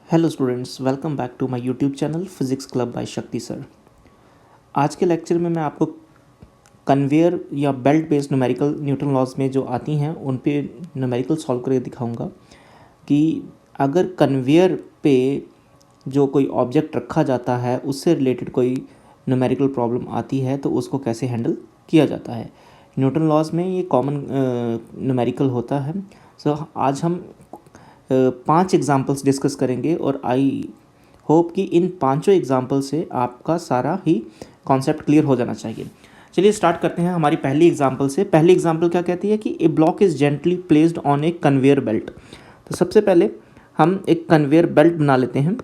Hello students, welcome back to my YouTube channel physics club by Shakti sir. आज के lecture में मैं आपको कन्वेयर या belt based numerical Newton laws में जो आती हैं उन पे न्यूमेरिकल सॉल्व करके दिखाऊंगा कि अगर कन्वेयर पे जो कोई ऑब्जेक्ट रखा जाता है उससे रिलेटेड कोई न्यूमेरिकल प्रॉब्लम आती है तो उसको कैसे हैंडल किया जाता है। न्यूटन लॉज में ये कॉमन न्यूमेरिकल होता है। आज हम 5 एग्जाम्पल्स डिस्कस करेंगे और आई होप कि इन पांचों एग्जाम्पल से आपका सारा ही कॉन्सेप्ट क्लियर हो जाना चाहिए। चलिए स्टार्ट करते हैं हमारी पहली एग्जाम्पल से। पहली एग्जाम्पल क्या कहती है कि a block is gently placed on a conveyor belt. तो सबसे पहले हम एक कन्वेयर बेल्ट बना लेते हैं।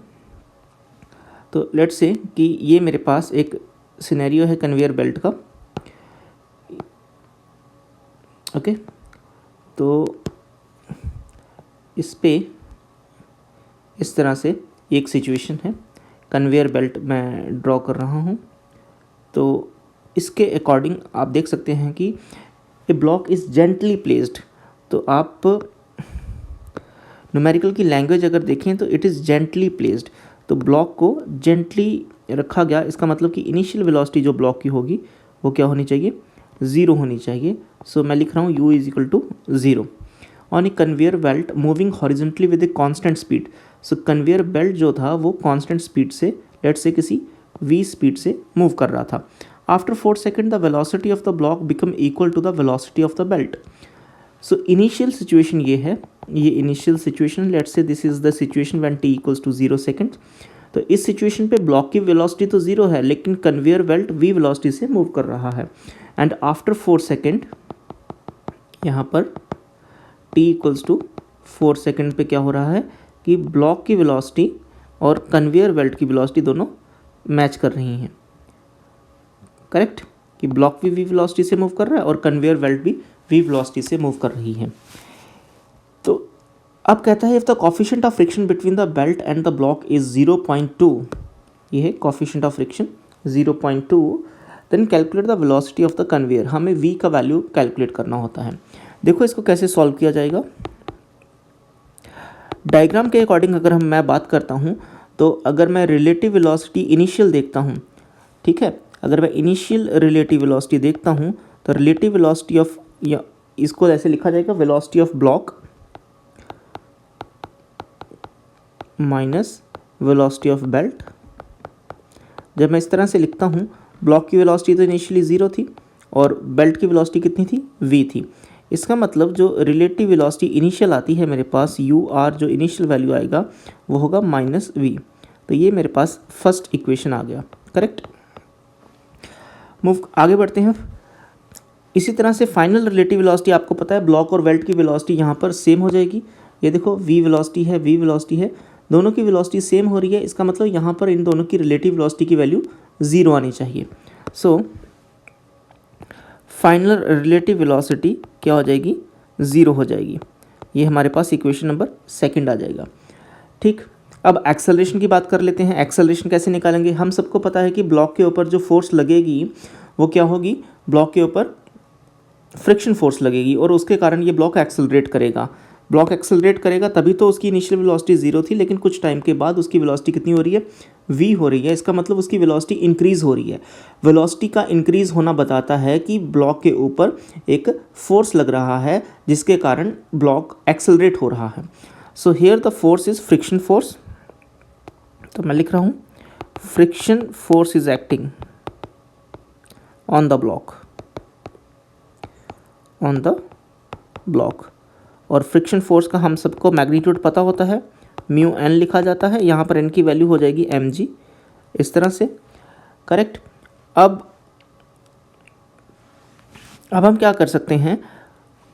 तो लेट्स से कि ये मेरे पास एक सिनेरियो है कन्वेयर बेल्ट का। ओके, तो इस पे इस तरह से एक सिचुएशन है, कन्वेयर बेल्ट मैं ड्रॉ कर रहा हूँ। तो इसके अकॉर्डिंग आप देख सकते हैं कि a block is gently placed. तो आप न्यूमेरिकल की लैंग्वेज अगर देखें तो इट इज़ जेंटली प्लेस्ड। तो ब्लॉक को जेंटली रखा गया, इसका मतलब कि इनिशियल वेलोसिटी जो ब्लॉक की होगी वो क्या होनी चाहिए, ज़ीरो होनी चाहिए। सो मैं लिख रहा हूँ u is equal to zero on a conveyor belt moving horizontally with a constant speed. So conveyor belt जो था वो कांस्टेंट स्पीड से, लेट्स से किसी v स्पीड से मूव कर रहा था। After 4 second the velocity of the block become equal to the velocity of the belt. So initial situation ये है, ये initial situation, let's say this is the situation when t equals to 0 second. तो इस situation पे block की velocity तो zero है लेकिन कन्वेयर बेल्ट v वेलोसिटी से मूव कर रहा है। एंड आफ्टर 4 सेकेंड यहाँ पर t इक्वल्स टू 4 सेकेंड पे क्या हो रहा है कि ब्लॉक की वेलोसिटी और कन्वेयर बेल्ट की वेलोसिटी दोनों मैच कर रही हैं। करेक्ट, कि ब्लॉक भी v वेलोसिटी से मूव कर रहा है और कन्वेयर बेल्ट भी v वेलोसिटी से मूव कर रही है। तो अब कहता है if the coefficient of friction between the belt and the block is 0.2, ये है coefficient of friction 0.2, then calculate the velocity of the conveyor. हमें v का वैल्यू कैलकुलेट करना होता है। देखो इसको कैसे सॉल्व किया जाएगा। डायग्राम के अकॉर्डिंग अगर मैं बात करता हूँ तो अगर मैं रिलेटिव वेलोसिटी इनिशियल देखता हूँ, ठीक है, अगर मैं इनिशियल रिलेटिव वेलोसिटी देखता हूँ तो रिलेटिव वेलोसिटी ऑफ, या इसको ऐसे लिखा जाएगा velocity of block minus velocity of belt. जब मैं इस तरह से लिखता हूँ, ब्लॉक की वेलोसिटी तो इनिशियली ज़ीरो थी और बेल्ट की वेलोसिटी कितनी थी, v थी। इसका मतलब जो रिलेटिव वेलोसिटी इनिशियल आती है मेरे पास यू आर, जो इनिशियल वैल्यू आएगा वो होगा माइनस वी। तो ये मेरे पास फर्स्ट इक्वेशन आ गया। करेक्ट, मूव आगे बढ़ते हैं। इसी तरह से फाइनल रिलेटिव वेलोसिटी आपको पता है ब्लॉक और बेल्ट की वेलोसिटी यहाँ पर सेम हो जाएगी। ये देखो v वेलोसिटी है, v वेलोसिटी है, दोनों की वेलोसिटी सेम हो रही है। इसका मतलब यहाँ पर इन दोनों की रिलेटिव वेलोसिटी की वैल्यू ज़ीरो आनी चाहिए। सो फाइनल रिलेटिव वेलोसिटी क्या हो जाएगी, ज़ीरो हो जाएगी। ये हमारे पास इक्वेशन नंबर सेकंड आ जाएगा। ठीक, अब एक्सेलरेशन की बात कर लेते हैं। एक्सेलरेशन कैसे निकालेंगे, हम सबको पता है कि ब्लॉक के ऊपर जो फोर्स लगेगी वो क्या होगी, ब्लॉक के ऊपर फ्रिक्शन फोर्स लगेगी और उसके कारण ये ब्लॉक एक्सेलरेट करेगा। ब्लॉक एक्सेलरेट करेगा तभी तो उसकी इनिशियल वेलोसिटी ज़ीरो थी, लेकिन कुछ टाइम के बाद उसकी वेलोसिटी कितनी हो रही है, v हो रही है। इसका मतलब उसकी वेलोसिटी इंक्रीज हो रही है। वेलोसिटी का इंक्रीज होना बताता है कि ब्लॉक के ऊपर एक फोर्स लग रहा है जिसके कारण ब्लॉक एक्सेलरेट हो रहा है। So here the force is friction force. तो मैं लिख रहा हूँ friction force is acting on the block, on the block. और फ्रिक्शन फोर्स का हम सबको मैग्नीट्यूड पता होता है, म्यू एन लिखा जाता है। यहाँ पर एन की वैल्यू हो जाएगी mg, इस तरह से। करेक्ट, अब हम क्या कर सकते हैं,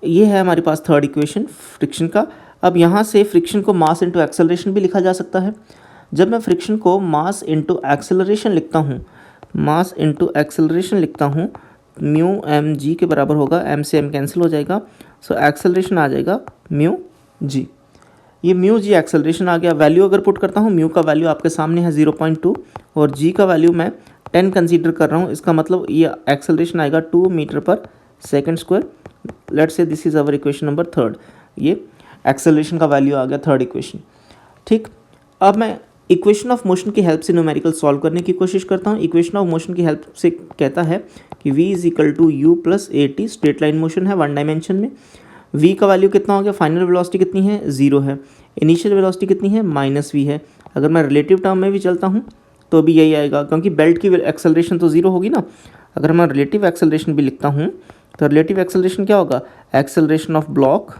ये है हमारे पास थर्ड इक्वेशन फ्रिक्शन का। अब यहाँ से फ्रिक्शन को मास इंटू एक्सेलरेशन भी लिखा जा सकता है। जब मैं फ्रिक्शन को मास इंटू एक्सेलरेशन लिखता हूँ, मास इंटू एक्सेलरेशन लिखता हूँ, म्यू एम जी के बराबर होगा, एम से एम कैंसिल हो जाएगा। सो एक्सेलरेशन आ जाएगा म्यू जी। ये म्यू जी एक्सेलरेशन आ गया। वैल्यू अगर पुट करता हूँ, म्यू का वैल्यू आपके सामने है 0.2 और जी का वैल्यू मैं 10 कंसीडर कर रहा हूँ। इसका मतलब ये एक्सेलरेशन आएगा 2 मीटर पर second square. Let's say this is our equation number third. ये एक्सेलरेशन का वैल्यू आ गया थर्ड इक्वेशन। ठीक, अब मैं इक्वेशन ऑफ मोशन की हेल्प से न्यूमेरिकल सॉल्व करने की कोशिश करता हूँ। इक्वेशन ऑफ मोशन की हेल्प से कहता है कि v is equal to U plus A T, straight line motion है वन डायमेंशन में। v का वैल्यू कितना हो गया, फाइनल वेलोसिटी कितनी है, 0 है। इनिशियल वेलोसिटी कितनी है, -v है। अगर मैं रिलेटिव टर्म में भी चलता हूँ तो भी यही आएगा, क्योंकि बेल्ट की एक्सेलरेशन तो 0 होगी ना। अगर मैं रिलेटिव एक्सेलरेशन भी लिखता हूँ तो रिलेटिव एक्सेलरेशन क्या होगा, acceleration of block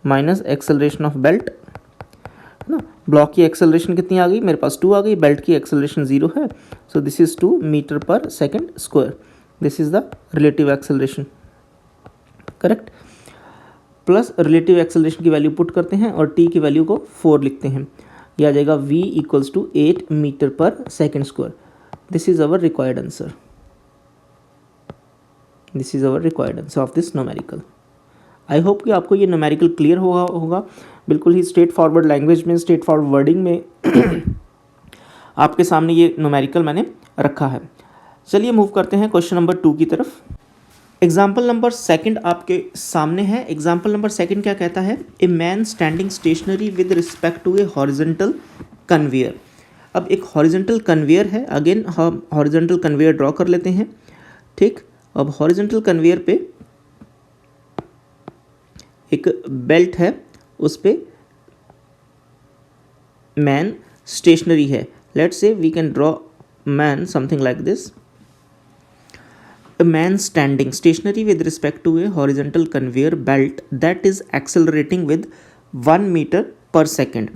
minus acceleration of belt, है ना। ब्लॉक की एक्सेलरेशन कितनी आ गई मेरे पास, 2 आ गई। बेल्ट की एक्सेलरेशन 0 है, सो दिस इज 2 मीटर पर second square. This is the relative acceleration, correct. Plus relative acceleration की वैल्यू पुट करते हैं और टी की वैल्यू को 4 लिखते हैं। यह आ जाएगा v इक्वल्स टू 8 मीटर पर second square. This is our required answer. This is our required answer of this numerical. I hope कि आपको ये न्यूमेरिकल क्लियर होगा बिल्कुल ही स्ट्रेट फॉरवर्ड लैंग्वेज में, स्ट्रेट फॉरवर्ड वर्डिंग में आपके सामने ये न्यूमेरिकल मैंने रखा है। चलिए मूव करते हैं क्वेश्चन नंबर 2 की तरफ। एग्जाम्पल नंबर 2 आपके सामने है। एग्जाम्पल नंबर 2 क्या कहता है, a man standing stationary with respect to a horizontal conveyor. अब एक हॉरिजॉन्टल कन्वेयर है, अगेन हम हॉरिजॉन्टल कन्वेयर ड्रॉ कर लेते हैं, ठीक। अब हॉरिजॉन्टल कन्वेयर पे एक बेल्ट है, उस पे मैन स्टेशनरी है। Let's say we can draw man something like this, a man standing stationary with respect to a horizontal conveyor belt that is accelerating with 1 meter per second।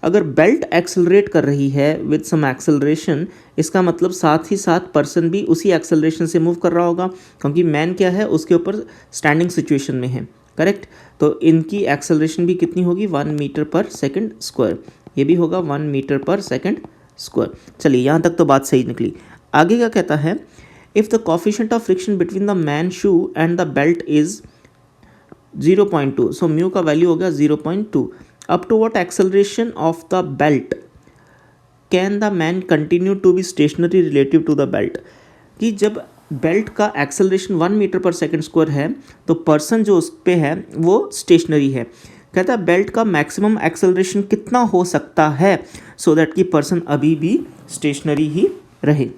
अगर belt accelerate कर रही है with some acceleration, इसका मतलब साथ ही साथ person भी उसी एक्सेलरेशन से मूव कर रहा होगा, क्योंकि मैन क्या है उसके ऊपर स्टैंडिंग सिचुएशन में है, करेक्ट। तो इनकी एक्सेलरेशन भी कितनी होगी, 1 मीटर पर सेकेंड स्क्वायर। ये भी होगा 1 मीटर पर सेकेंड स्क्वायर। चलिए यहाँ तक तो बात सही निकली। आगे क्या कहता है, if the coefficient of friction between the man shoe and the belt is 0.2, so mu का वैल्यू हो गया 0.2। up to what acceleration of the belt can the man continue to be stationary relative to the belt। कि जब belt का acceleration 1 metre पर second square है तो person जो उस पे है वो स्टेशनरी है। कहता है बेल्ट का मैक्सिमम एक्सेलरेशन कितना हो सकता है सो दैट कि पर्सन अभी भी स्टेशनरी ही रहे।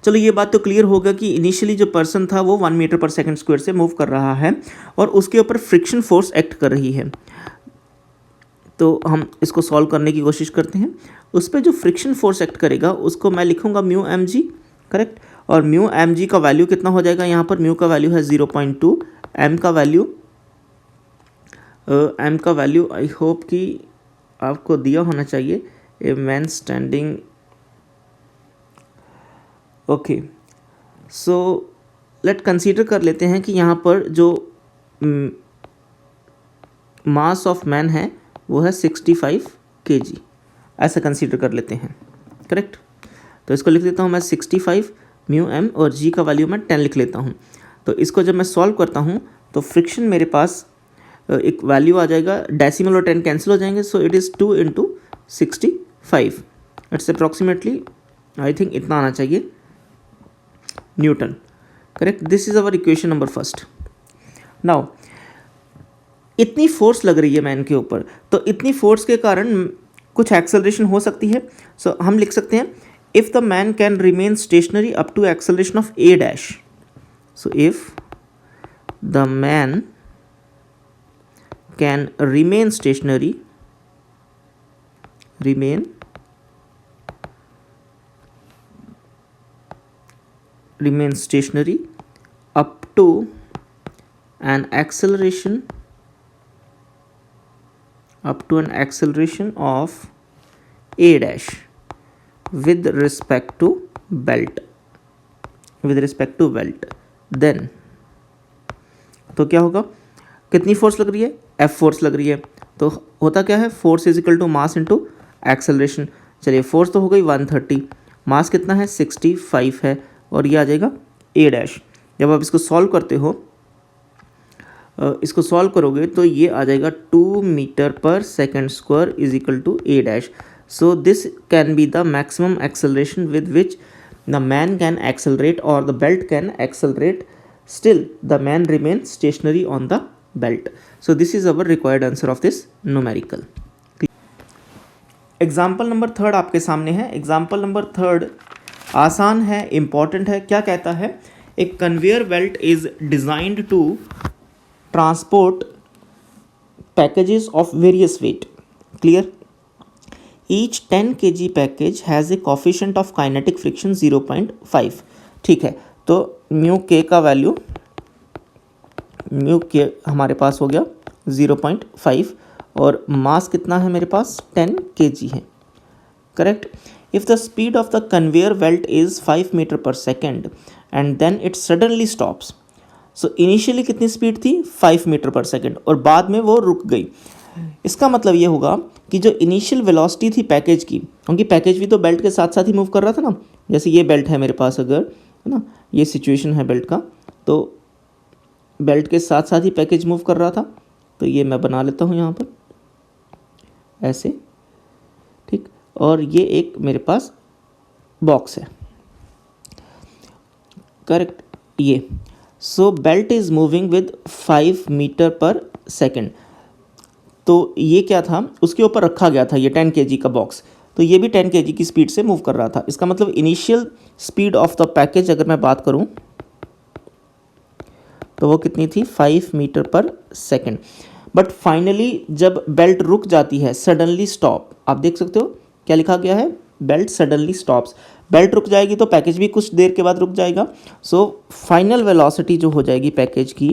चलो ये बात तो क्लियर होगा कि इनिशियली जो पर्सन था वो 1 मीटर पर सेकेंड स्क्वायर से मूव कर रहा है और उसके ऊपर फ्रिक्शन फोर्स एक्ट कर रही है। तो हम इसको सॉल्व करने की कोशिश करते हैं। उस पर जो फ्रिक्शन फोर्स एक्ट करेगा उसको मैं लिखूंगा म्यू एम जी, करेक्ट। और म्यू एम जी का वैल्यू कितना हो जाएगा, यहाँ पर म्यू का वैल्यू है 0.2, एम का वैल्यू आई होप कि आपको दिया होना चाहिए, ए man standing, okay. So let consider कर लेते हैं कि यहाँ पर जो मास ऑफ मैन है वो है 65 kg, ऐसा कंसीडर कर लेते हैं, करेक्ट। तो इसको लिख देता हूँ मैं 65 म्यू एम और जी का वैल्यू मैं 10 लिख लेता हूँ। तो इसको जब मैं सॉल्व करता हूँ तो फ्रिक्शन मेरे पास एक वैल्यू आ जाएगा, डेसिमल और 10 कैंसिल हो जाएंगे, so it is 2 × 65, it's approximately I think इतना आना चाहिए Newton, correct. This is our equation number 1। Now इतनी फोर्स लग रही है मैन के ऊपर, तो इतनी फोर्स के कारण कुछ एक्सेलरेशन हो सकती है। सो हम लिख सकते हैं if the man can remain stationary up to acceleration of a dash. So if the man can remain stationary, remain stationary up to an acceleration of a dash with respect to belt, then तो क्या होगा, कितनी force लग रही है, F force लग रही है। तो होता क्या है, force is equal to mass into acceleration. चलिए फोर्स तो हो गई 130, मास कितना है 65 है और ये आ जाएगा ए डैश। जब आप इसको सॉल्व करते हो, इसको सॉल्व करोगे तो ये आ जाएगा 2 मीटर पर second square is equal to A dash. So this can be the maximum acceleration with which the man can accelerate और the belt can accelerate, still the man remain stationary on the belt. So this is our required answer of this numerical. Example number third आपके सामने है। Example number third आसान है, important है। क्या कहता है? एक conveyor belt is designed to transport packages of various weight. Clear? Each 10 kg package has a coefficient of kinetic friction 0.5. ठीक है, तो म्यू के का वैल्यू, म्यू के हमारे पास हो गया 0.5 और मास कितना है मेरे पास? 10 kg है। Correct? If the speed of the conveyor belt is 5 metre पर second and then it suddenly stops. So initially कितनी स्पीड थी? 5 मीटर पर सेकेंड और बाद में वो रुक गई। इसका मतलब ये होगा कि जो इनिशियल वेलोसिटी थी पैकेज की, क्योंकि पैकेज भी तो बेल्ट के साथ साथ ही मूव कर रहा था ना। जैसे ये बेल्ट है मेरे पास, अगर है ना, ये सिचुएशन है बेल्ट का, तो बेल्ट के साथ साथ ही पैकेज मूव कर रहा था। तो ये मैं बना लेता हूँ यहाँ पर ऐसे, ठीक। और ये एक मेरे पास बॉक्स है, करेक्ट, ये। So belt is moving with 5 metre पर सेकेंड। तो ये क्या था? उसके ऊपर रखा गया था ये 10 kg का बॉक्स, तो ये भी 10 kg की स्पीड से मूव कर रहा था। इसका मतलब initial speed of the package अगर मैं बात करूं तो वो कितनी थी? 5 मीटर पर सेकेंड। बट फाइनली जब बेल्ट रुक जाती है, सडनली स्टॉप, आप देख सकते हो क्या लिखा गया है? Belt suddenly stops. बेल्ट रुक जाएगी तो पैकेज भी कुछ देर के बाद रुक जाएगा। सो फाइनल वेलोसिटी जो हो जाएगी पैकेज की,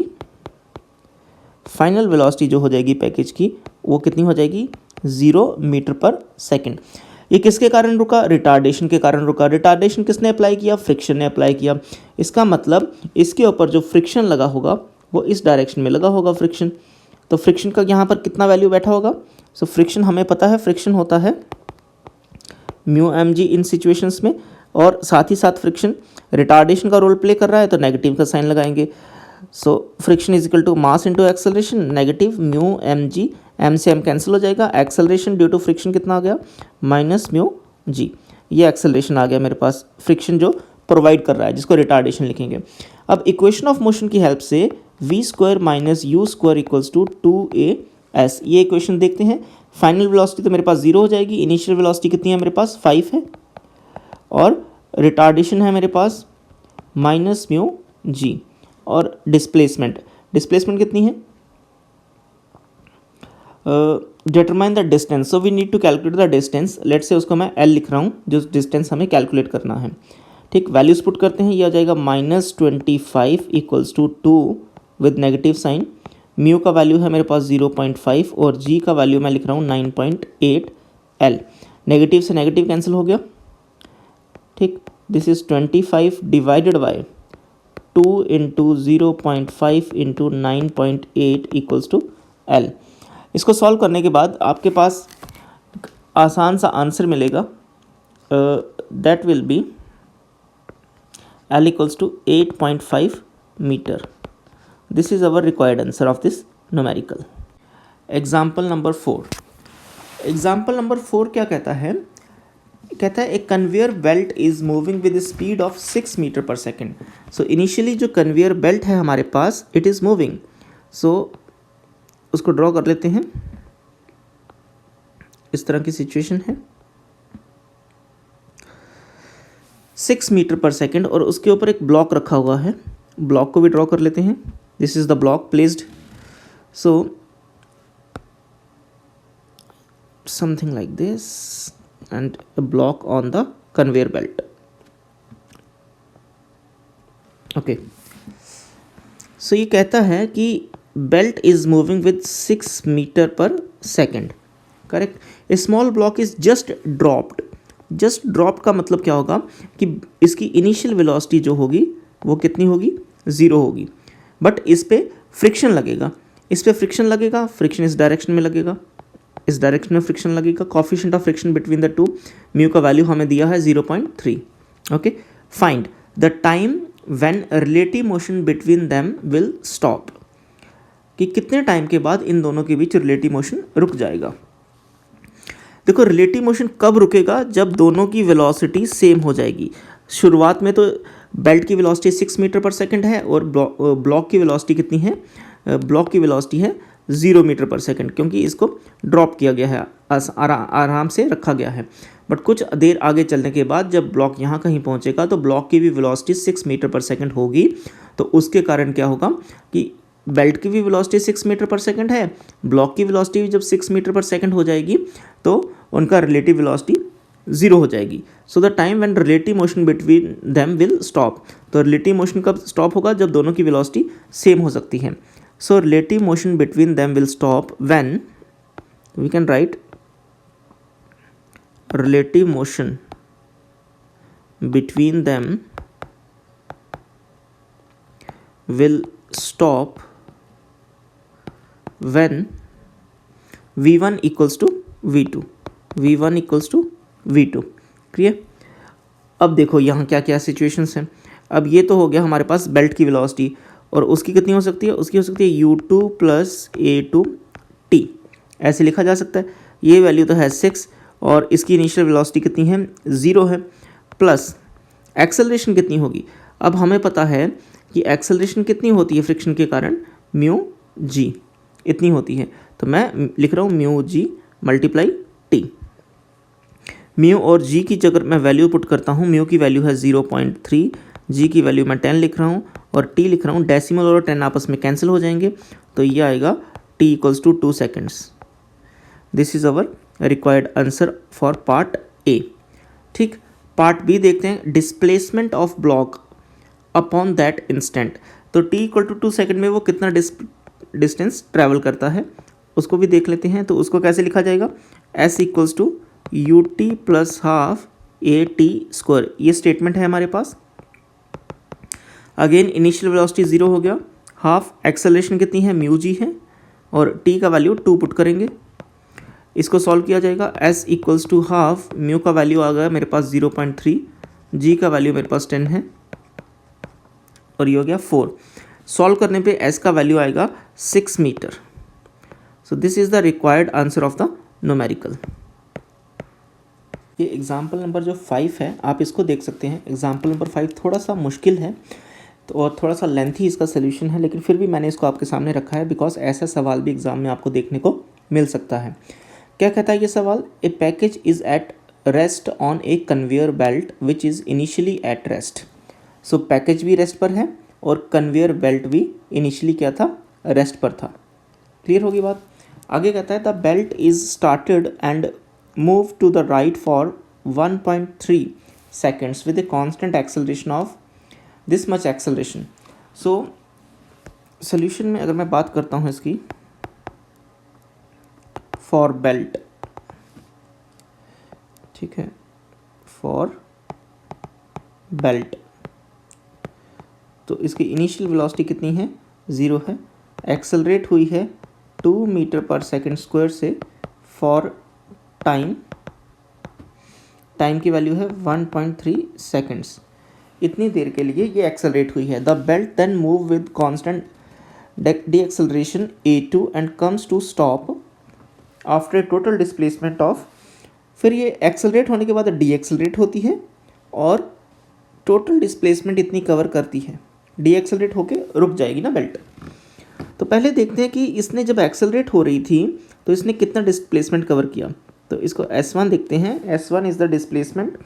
फाइनल वेलोसिटी जो हो जाएगी पैकेज की, वो कितनी हो जाएगी? 0 मीटर पर सेकेंड। ये किसके कारण रुका? रिटार्डेशन के कारण रुका। रिटार्डेशन किसने अप्लाई किया? फ्रिक्शन ने अप्लाई किया। इसका मतलब इसके ऊपर जो फ्रिक्शन लगा होगा वो इस डायरेक्शन में लगा होगा फ्रिक्शन। तो फ्रिक्शन का यहाँ पर कितना वैल्यू बैठा होगा? सो फ्रिक्शन हमें पता है, फ्रिक्शन होता है म्यू एम जी इन सिचुएशंस में, और साथ ही साथ फ्रिक्शन रिटार्डेशन का रोल प्ले कर रहा है तो नेगेटिव का साइन लगाएंगे। So friction is equal to mass into acceleration, negative mu M G, M से एम कैंसिल हो जाएगा। एक्सेलरेशन ड्यू टू फ्रिक्शन कितना आ गया? Minus mu G. ये एक्सेलरेशन आ गया मेरे पास, फ्रिक्शन जो प्रोवाइड कर रहा है, जिसको रिटार्डेशन लिखेंगे। अब इक्वेशन ऑफ मोशन की हेल्प से V square minus U square equals to 2as, ये इक्वेशन देखते हैं। फाइनल वेलोसिटी तो मेरे पास 0 हो जाएगी। इनिशियल वेलोसिटी कितनी है मेरे पास? 5 है, और रिटार्डेशन है मेरे पास माइनस म्यू जी। और डिस्प्लेसमेंट, डिस्प्लेसमेंट कितनी है? Determine the distance, so we need to calculate the distance. Let say उसको मैं L लिख रहा हूँ, जो डिस्टेंस हमें कैलकुलेट करना है, ठीक। वैल्यूज पुट करते हैं, ये आ जाएगा -25 equals to 2 with negative sign. Mu का वैल्यू है मेरे पास 0.5 और जी का वैल्यू मैं लिख रहा हूँ 9.8 L। नेगेटिव से नेगेटिव कैंसिल हो गया, ठीक। This is 25 divided by 2 into 0.5 into 9.8 equals to L। इसको सॉल्व करने के बाद आपके पास आसान सा आंसर मिलेगा, that will be L equals to 8.5 meter. This is our required answer of this numerical. Example number 4. Example number 4 क्या कहता है? कहता है एक conveyor belt is moving with speed of 6 meter पर सेकेंड। सो इनिशियली जो conveyor belt है हमारे पास, इट इज़ मूविंग। सो उसको ड्रॉ कर लेते हैं। इस तरह की सिचुएशन है, 6 मीटर पर सेकेंड, और उसके ऊपर एक ब्लॉक रखा हुआ है। ब्लॉक को भी ड्रॉ कर लेते हैं। This is the block placed, so something like this and a block on the conveyor belt. Okay, so ये कहता है कि belt is moving with 6 meter per second. Correct. A small block is just dropped. Just dropped का मतलब क्या होगा कि इसकी इनिशियल वेलोसिटी जो होगी वो कितनी होगी? 0 होगी। बट इस पर फ्रिक्शन लगेगा, इस पर फ्रिक्शन लगेगा, फ्रिक्शन इस डायरेक्शन में लगेगा, इस डायरेक्शन में फ्रिक्शन लगेगा। Coefficient of friction between the two, mu का वैल्यू हमें दिया है 0.3। Okay, find the time when relative motion between them will stop, कि कितने टाइम के बाद इन दोनों के बीच रिलेटिव मोशन रुक जाएगा। देखो, रिलेटिव मोशन कब रुकेगा? जब दोनों की वेलोसिटी सेम हो जाएगी। शुरुआत में तो बेल्ट की वेलोसिटी 6 मीटर पर सेकेंड है और ब्लॉक की वेलोसिटी कितनी है? ब्लॉक की वेलोसिटी है 0 मीटर पर सेकेंड, क्योंकि इसको ड्रॉप किया गया है आराम से रखा गया है। बट कुछ देर आगे चलने के बाद जब ब्लॉक यहाँ कहीं पहुँचेगा तो ब्लॉक की भी वेलोसिटी 6 मीटर पर सेकंड होगी। तो उसके कारण क्या होगा कि बेल्ट की भी वेलोसिटी 6 मीटर पर सेकंड है, ब्लॉक की वेलोसिटी भी जब 6 मीटर पर सेकंड हो जाएगी तो उनका रिलेटिव वेलोसिटी 0 हो जाएगी। So the time when relative motion between them will stop. तो रिलेटिव मोशन कब स्टॉप होगा? जब दोनों की वेलोसिटी सेम हो सकती है। So relative motion between them will stop when we can write relative motion between them will stop when v1 equals to v2 v1 equals to v2। Clear? अब देखो यहाँ क्या क्या सिचुएशंस हैं। अब ये तो हो गया हमारे पास बेल्ट की वेलोसिटी, और उसकी कितनी हो सकती है? उसकी हो सकती है u2 + a2t, ऐसे लिखा जा सकता है। ये वैल्यू तो है 6 और इसकी इनिशियल वेलोसिटी कितनी है? 0 है। प्लस एक्सेलरेशन कितनी होगी? अब हमें पता है कि एक्सेलरेशन कितनी होती है फ्रिक्शन के कारण? म्यू जी इतनी होती है। तो मैं लिख रहा हूँ म्यू जी × टी। म्यू और जी की जगह मैं वैल्यू पुट करता हूँ। म्यू की वैल्यू है 0.3, जी की वैल्यू मैं 10 लिख रहा हूँ और टी लिख रहा हूँ। डेसिमल और 10 आपस में कैंसिल हो जाएंगे तो ये आएगा t = 2 seconds. This is our required answer for part A. ठीक, पार्ट बी देखते हैं। Displacement of block upon that instant. तो t = 2 सेकेंड में वो कितना डिस्टेंस ट्रैवल करता है उसको भी देख लेते हैं। तो उसको कैसे लिखा जाएगा? s = ut + ½ at²। ये स्टेटमेंट है हमारे पास। अगेन इनिशियल वेलोसिटी 0 हो गया, हाफ एक्सेलरेशन कितनी है? म्यू जी है और t का वैल्यू 2 पुट करेंगे। इसको सॉल्व किया जाएगा। s = ½ म्यू का वैल्यू आ गया मेरे पास 0.3, जी का वैल्यू मेरे पास 10 है और ये हो गया 4। सॉल्व करने पे s का वैल्यू आएगा 6 meter. So this is the required answer of the numerical. ये एग्जाम्पल नंबर जो 5 है आप इसको देख सकते हैं। एग्जाम्पल नंबर 5 थोड़ा सा मुश्किल है तो और थोड़ा सा लेंथी इसका सोल्यूशन है, लेकिन फिर भी मैंने इसको आपके सामने रखा है बिकॉज ऐसा सवाल भी एग्जाम में आपको देखने को मिल सकता है। क्या कहता है ये सवाल? A package is at rest on a conveyor belt which is initially at rest. So package भी रेस्ट पर है और कन्वेयर बेल्ट भी इनिशियली क्या था? रेस्ट पर था। क्लियर होगी बात? आगे कहता है the belt is started and move to the right for 1.3 seconds with a constant acceleration of this much acceleration. So solution में अगर मैं बात करता हूँ इसकी फॉर बेल्ट, ठीक है, फॉर बेल्ट, तो इसकी इनिशियल वेलोसिटी कितनी है? 0 है। एक्सेलरेट हुई है 2 मीटर पर सेकेंड स्क्वायर से फॉर टाइम की वैल्यू है 1.3 सेकेंड्स। इतनी देर के लिए ये एक्सेलरेट हुई है। The belt then move with constant deceleration a2 and comes to stop after total displacement of. फिर ये एक्सेलरेट होने के बाद डी एक्सेलरेट होती है और टोटल डिस्प्लेसमेंट इतनी कवर करती है। डी एक्सेलरेट होके रुक जाएगी ना बेल्ट। तो पहले देखते हैं कि इसने जब एक्सेलरेट हो रही थी तो इसने कितना डिस्प्लेसमेंट कवर किया। तो इसको S1 देखते हैं। S1 इज़ द डिस्प्लेसमेंट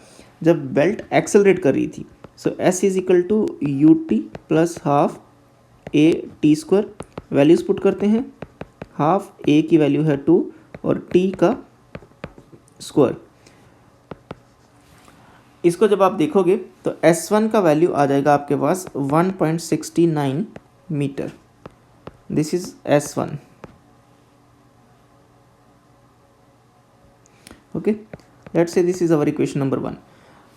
जब बेल्ट एक्सेलरेट कर रही थी। सो S = ut + ½ at²। Values put करते हैं। हाफ a की वैल्यू है 2 और t का स्क्वायर। इसको जब आप देखोगे तो S1 का वैल्यू आ जाएगा आपके पास 1.69 meter. This is S1। Okay, let's say this is our equation number 1।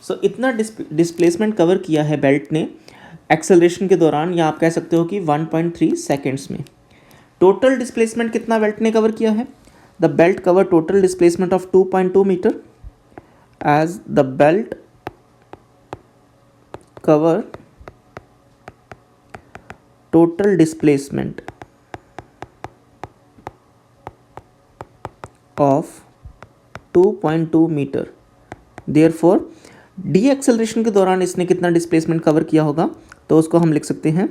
So इतना डिस्प्लेसमेंट कवर किया है बेल्ट ने एक्सेलरेशन के दौरान, या आप कह सकते हो कि 1.3 सेकेंड्स में। टोटल डिस्प्लेसमेंट कितना बेल्ट ने कवर किया है? The belt cover total displacement of 2.2 meter as the belt cover total displacement of 2.2 meter. Therefore deceleration के दौरान इसने कितना डिस्प्लेसमेंट कवर किया होगा? तो उसको हम लिख सकते हैं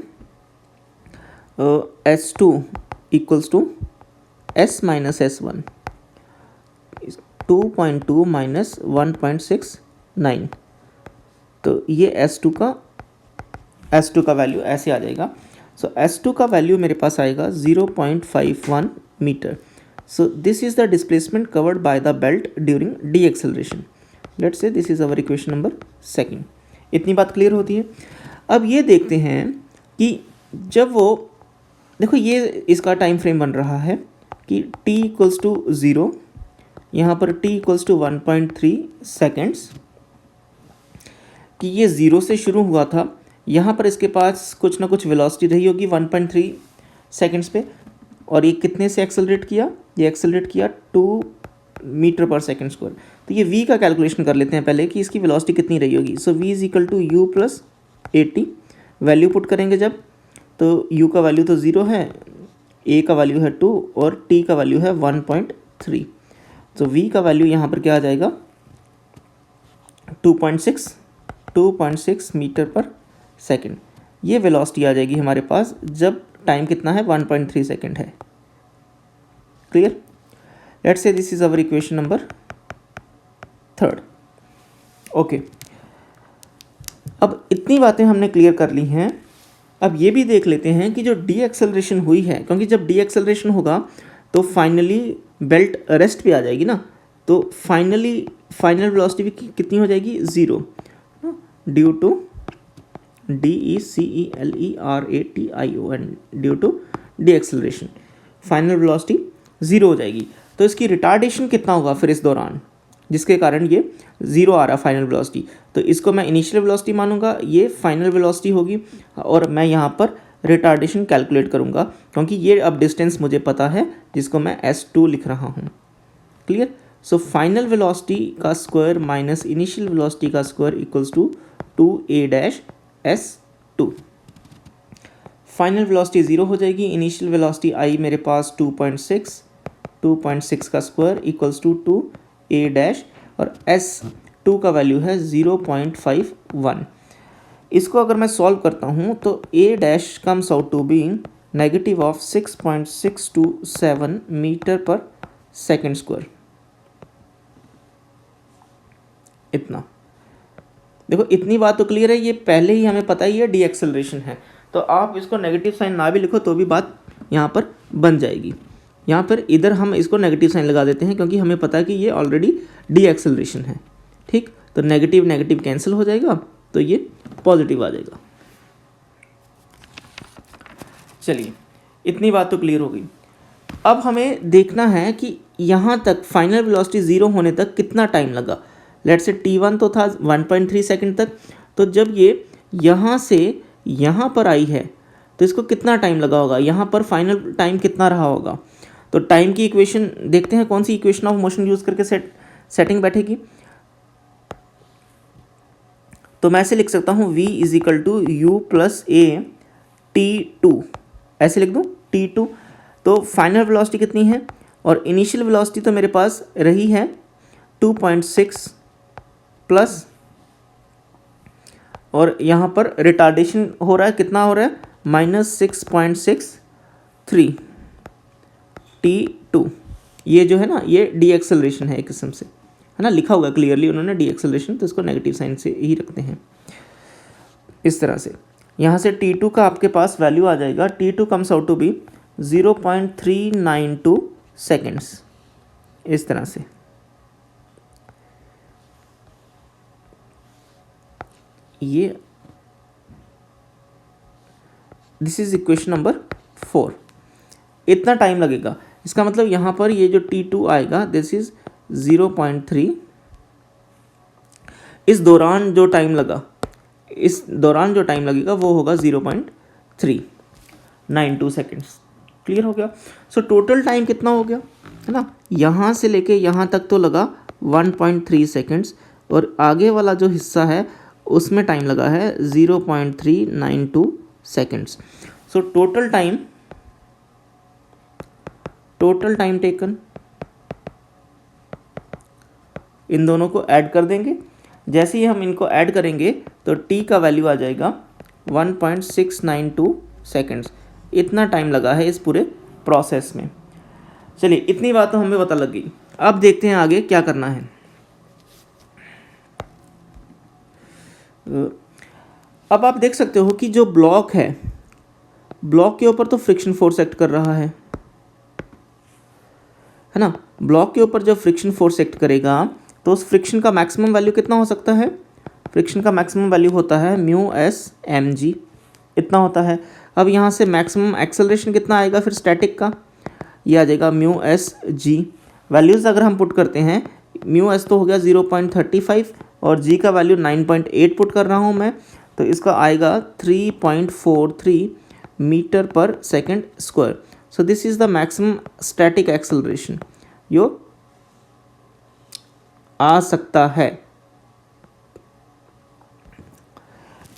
S2 = S - S1। 2.2 माइनस 1.69, तो ये S2 का वैल्यू ऐसे आ जाएगा। सो S2 का वैल्यू मेरे पास आएगा 0.51 meter. So this is the displacement covered by the belt during deceleration. Let's say this is our equation number 2। इतनी बात क्लियर होती है। अब ये देखते हैं कि जब वो देखो ये इसका टाइम फ्रेम बन रहा है कि t इक्वल्स टू 0, यहाँ पर t इक्वल्स टू 1.3 सेकेंड्स, कि ये 0 से शुरू हुआ था, यहाँ पर इसके पास कुछ ना कुछ वेलोसिटी रही होगी 1.3 सेकेंड्स पे, और ये कितने से एक्सेलरेट किया, ये एक्सेलरेट किया 2 मीटर पर सेकेंड स्क्वायर। तो ये v का कैलकुलेशन कर लेते हैं पहले कि इसकी वेलोसिटी कितनी रही होगी। So v is equal to U plus 80, value put करेंगे जब, तो u का वैल्यू तो 0 है, a का वैल्यू है 2 और t का वैल्यू है 1.3। तो v का वैल्यू यहाँ पर क्या आ जाएगा 2.6 मीटर पर सेकेंड। ये वेलोसिटी आ जाएगी हमारे पास जब टाइम कितना है 1.3 सेकेंड है। Clear? Let's say this is our equation number 3। Okay, अब इतनी बातें हमने क्लियर कर ली हैं। अब ये भी देख लेते हैं कि जो डी एक्सेलरेशन हुई है, क्योंकि जब डी एक्सेलरेशन होगा तो फाइनली बेल्ट रेस्ट पे आ जाएगी ना, तो फाइनल वेलोसिटी भी कितनी हो जाएगी 0, due to DECELERATION, due to deceleration final velocity 0 हो जाएगी। तो इसकी रिटार्डेशन कितना होगा फिर इस दौरान, जिसके कारण ये 0 आ रहा फाइनल वेलोसिटी। तो इसको मैं इनिशियल वेलोसिटी मानूंगा, ये फाइनल वेलोसिटी होगी, और मैं यहाँ पर रिटार्डेशन कैलकुलेट करूँगा, क्योंकि ये अब डिस्टेंस मुझे पता है जिसको मैं S2 लिख रहा हूँ। क्लियर? सो फाइनल वेलोसिटी का स्क्वायर माइनस इनिशियल वेलोसिटी का square equals to 2a-S2। Final velocity 0 हो जाएगी, इनिशियल वेलोसिटी आई मेरे पास 2.6 का स्क्वायर इक्वल्स टू 2a- और S2 का वैल्यू है 0.51। इसको अगर मैं सॉल्व करता हूँ तो a' comes out to being negative of 6.627 meter पर सेकेंड स्क्वायर। इतना देखो, इतनी बात तो क्लियर है, ये पहले ही हमें पता ही है डी एक्सेलरेशन है, तो आप इसको नेगेटिव साइन ना भी लिखो तो भी बात यहाँ पर बन जाएगी। यहाँ पर इधर हम इसको नेगेटिव साइन लगा देते हैं क्योंकि हमें पता है कि ये ऑलरेडी डी एक्सेलरेशन है। ठीक, तो नेगेटिव नेगेटिव कैंसिल हो जाएगा, तो ये पॉजिटिव आ जाएगा। चलिए, इतनी बात तो क्लियर हो गई। अब हमें देखना है कि यहाँ तक फाइनल वेलोसिटी 0 होने तक कितना टाइम लगा। लेट्स से t1 तो था 1.3 सेकंड तक, तो जब ये यहाँ से यहाँ पर आई है तो इसको कितना टाइम लगा होगा, यहाँ पर फाइनल टाइम कितना रहा होगा। तो टाइम की इक्वेशन देखते हैं, कौन सी इक्वेशन ऑफ मोशन यूज़ करके सेटिंग बैठेगी। तो मैं ऐसे लिख सकता हूँ v is equal to U plus a t2, ऐसे लिख दूँ t2। तो फाइनल वेलोसिटी कितनी है और इनिशियल वेलोसिटी तो मेरे पास रही है 2.6 प्लस, और यहाँ पर रिटार्डेशन हो रहा है, कितना हो रहा है -6.63 t2। ये जो है ना, ये डी एक्सेलरेशन है एक किस्म से, है ना, लिखा हुआ क्लियरली उन्होंने डी एक्सेलरेशन, तो इसको नेगेटिव साइन से ही रखते हैं इस तरह से। यहाँ से t2 का आपके पास वैल्यू आ जाएगा, t2 comes out to be 0.392 seconds, इस तरह से। ये दिस इज इक्वेशन नंबर 4। इतना टाइम लगेगा, इसका मतलब यहाँ पर ये जो t2 आएगा दिस इज 0.3। इस दौरान जो टाइम लगेगा वो होगा 0.392 सेकेंड्स। क्लियर हो गया? सो टोटल टाइम कितना हो गया, है ना, यहाँ से लेके यहाँ तक तो लगा 1.3 सेकेंड्स, और आगे वाला जो हिस्सा है उसमें टाइम लगा है 0.392 seconds. So total time taken, इन दोनों को ऐड कर देंगे। जैसे ही हम इनको ऐड करेंगे तो t का वैल्यू आ जाएगा 1.692 सेकेंड्स। इतना टाइम लगा है इस पूरे प्रोसेस में। चलिए, इतनी बात तो हमें पता लग गई। अब देखते हैं आगे क्या करना है। अब आप देख सकते हो कि जो ब्लॉक है, ब्लॉक के ऊपर तो फ्रिक्शन फोर्स एक्ट कर रहा है ना। ब्लॉक के ऊपर जब फ्रिक्शन फोर्स एक्ट करेगा तो उस फ्रिक्शन का मैक्सिमम वैल्यू कितना हो सकता है? फ्रिक्शन का मैक्सिमम वैल्यू होता है म्यू एस एम जी, इतना होता है। अब यहाँ से मैक्सिमम एक्सेलरेशन कितना आएगा फिर स्टैटिक का? ये आ जाएगा म्यू एस जी। वैल्यूज़ अगर हम पुट करते हैं, म्यू एस तो हो गया 0.35 और जी का वैल्यू 9.8 पुट कर रहा हूँ मैं, तो इसका आएगा 3.43 मीटर पर second square. So this is the maximum static acceleration यो आ सकता है,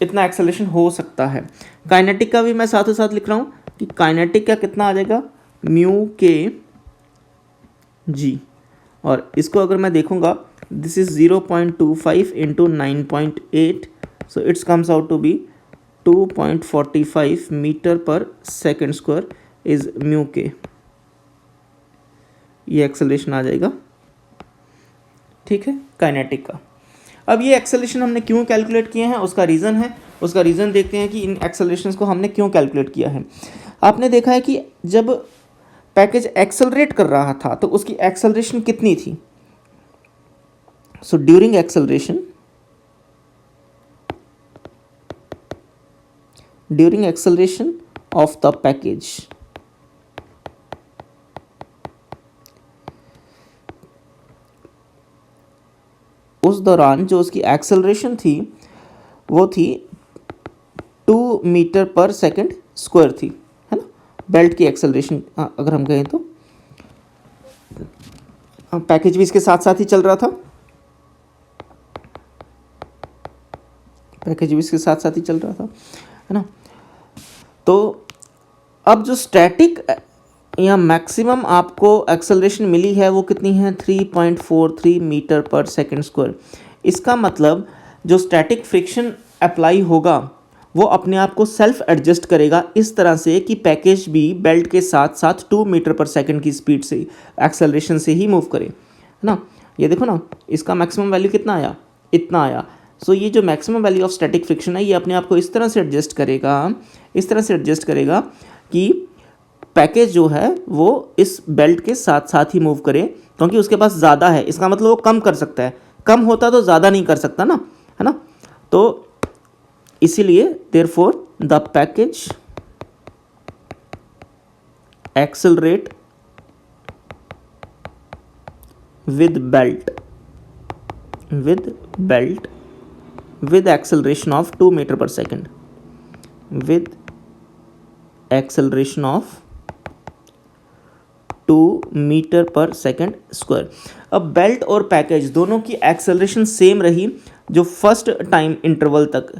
इतना एक्सेलरेशन हो सकता है। काइनेटिक का भी मैं साथ ही साथ लिख रहा हूँ कि काइनेटिक का कितना आ जाएगा, म्यू के जी, और इसको अगर मैं देखूँगा this is 0.25 into 9.8, so it's comes out to be 2.45 meter पर second square is mu K, ये एक्सेलरेशन आ जाएगा। ठीक है, काइनेटिक का। अब ये एक्सेलरेशन हमने क्यों कैलकुलेट किए हैं उसका रीज़न है, उसका रीज़न देखते हैं कि इन एक्सेलरेशंस को हमने क्यों कैलकुलेट किया है। आपने देखा है कि जब पैकेज एक्सेलरेट कर रहा था तो उसकी एक्सेलरेशन कितनी थी? So during acceleration of the package, उस दौरान जो उसकी एक्सेलरेशन थी वो थी 2 मीटर पर सेकेंड स्क्वायर थी, है ना। बेल्ट की एक्सेलरेशन अगर हम कहें तो पैकेज भी इसके साथ साथ ही चल रहा था, पैकेज भी इसके साथ साथ ही चल रहा था, है ना। तो अब जो स्टैटिक या मैक्सिमम आपको एक्सेलरेशन मिली है वो कितनी है? 3.43 मीटर पर सेकेंड स्क्वायर। इसका मतलब जो स्टैटिक फ्रिक्शन अप्लाई होगा वो अपने आप को सेल्फ एडजस्ट करेगा इस तरह से कि पैकेज भी बेल्ट के साथ साथ 2 मीटर पर सेकेंड की स्पीड से एक्सेलरेशन से ही मूव करे, है ना। ये देखो ना, इसका मैक्सिमम वैल्यू कितना आया? इतना आया। सो ये जो maximum value of static friction है ये अपने आप को इस तरह से एडजस्ट करेगा, इस तरह से एडजस्ट करेगा कि पैकेज जो है वो इस बेल्ट के साथ साथ ही मूव करे, क्योंकि उसके पास ज़्यादा है, इसका मतलब वो कम कर सकता है। कम होता तो ज़्यादा नहीं कर सकता ना, है ना। तो इसीलिए therefore the package accelerate with belt with acceleration of 2 meter per second, with acceleration of 2 metre पर सेकेंड स्क्वायर। अब बेल्ट और पैकेज दोनों की एक्सेलरेशन सेम रही जो फर्स्ट टाइम इंटरवल तक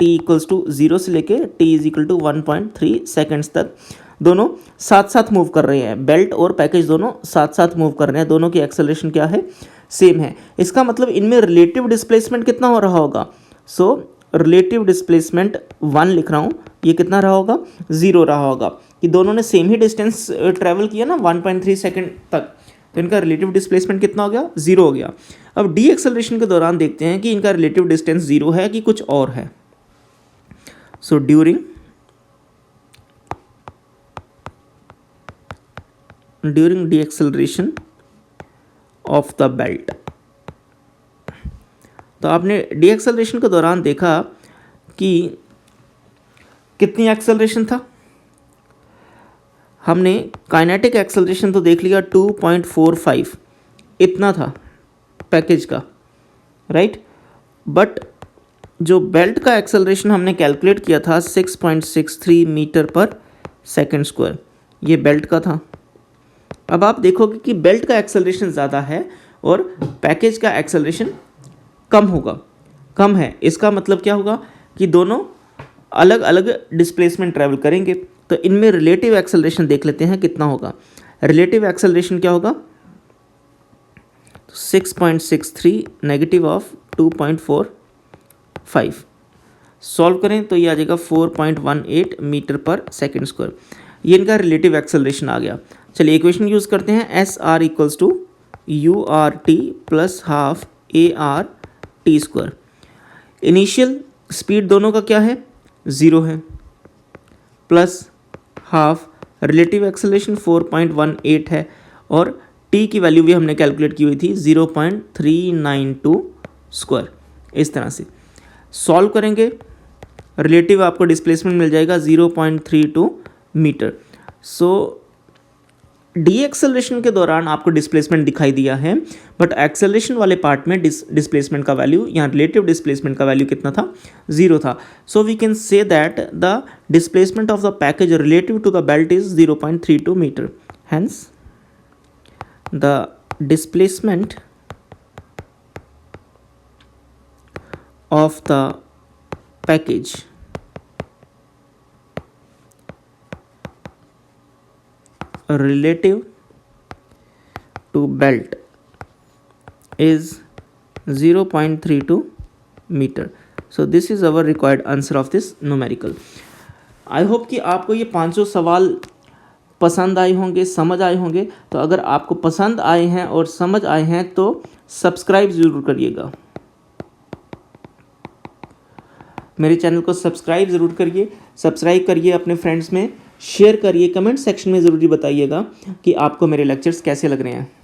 t इक्वल्स टू 0 से लेके t is equal to 1.3 seconds तक दोनों साथ साथ मूव कर रहे हैं। बेल्ट और पैकेज दोनों साथ साथ मूव कर रहे हैं, दोनों की एक्सेलरेशन क्या है? सेम है। इसका मतलब इनमें रिलेटिव डिस्प्लेसमेंट कितना हो रहा होगा? सो रिलेटिव डिस्प्लेसमेंट 1 लिख रहा हूँ, ये कितना रहा होगा? 0 रहा होगा, कि दोनों ने सेम ही डिस्टेंस ट्रैवल किया ना 1.3 सेकेंड तक, तो इनका रिलेटिव डिस्प्लेसमेंट कितना हो गया? 0 हो गया। अब डी एक्सेलरेशन के दौरान देखते हैं कि इनका रिलेटिव डिस्टेंस 0 है कि कुछ और है। So during D acceleration of the belt, तो आपने डी एक्सेलरेशन के दौरान देखा कि कितनी एक्सेलरेशन था। हमने काइनेटिक एक्सेलरेशन तो देख लिया 2.45 इतना था पैकेज का, राइट। बट जो बेल्ट का एक्सेलरेशन हमने कैलकुलेट किया था 6.63 मीटर पर सेकेंड स्क्वायर, ये बेल्ट का था। अब आप देखोगे कि बेल्ट का एक्सेलरेशन ज़्यादा है और पैकेज का एक्सेलरेशन कम होगा, कम है। इसका मतलब क्या होगा कि दोनों अलग अलग डिस्प्लेसमेंट ट्रैवल करेंगे। तो इनमें रिलेटिव एक्सेलरेशन देख लेते हैं कितना होगा। रिलेटिव एक्सेलरेशन क्या होगा? 6.63 नेगेटिव ऑफ 2.45 सॉल्व करें तो ये आ जाएगा 4.18 मीटर पर सेकेंड स्क्वायर। ये इनका रिलेटिव एक्सेलरेशन आ गया। चलिए इक्वेशन यूज़ करते हैं, S R equals to URT plus half ART²। Initial speed दोनों का क्या है, 0 है, प्लस हाफ रिलेटिव एक्सेलरेशन 4.18 है, और t की वैल्यू भी हमने कैलकुलेट की हुई थी 0.392²। इस तरह से सॉल्व करेंगे, रिलेटिव आपको डिस्प्लेसमेंट मिल जाएगा 0.32 मीटर। सो डी एक्सेलरेशन के दौरान आपको डिस्प्लेसमेंट दिखाई दिया है, बट एक्सेलरेशन वाले पार्ट में डिस्प्लेसमेंट का वैल्यू या रिलेटिव डिस्प्लेसमेंट का वैल्यू कितना था, 0 था। So we can say that the displacement of the package relative to the belt is 0.32 metre. Hence the displacement of the package relative to belt is 0.32 meter. So this is our required answer of this numerical. I hope कि आपको ये 500 सवाल पसंद आए होंगे, समझ आए होंगे। तो अगर आपको पसंद आए हैं और समझ आए हैं तो सब्सक्राइब ज़रूर करिएगा, मेरे चैनल को सब्सक्राइब ज़रूर करिए। सब्सक्राइब करिए, अपने फ्रेंड्स में शेयर करिए, कमेंट सेक्शन में ज़रूर बताइएगा कि आपको मेरे लेक्चर्स कैसे लग रहे हैं।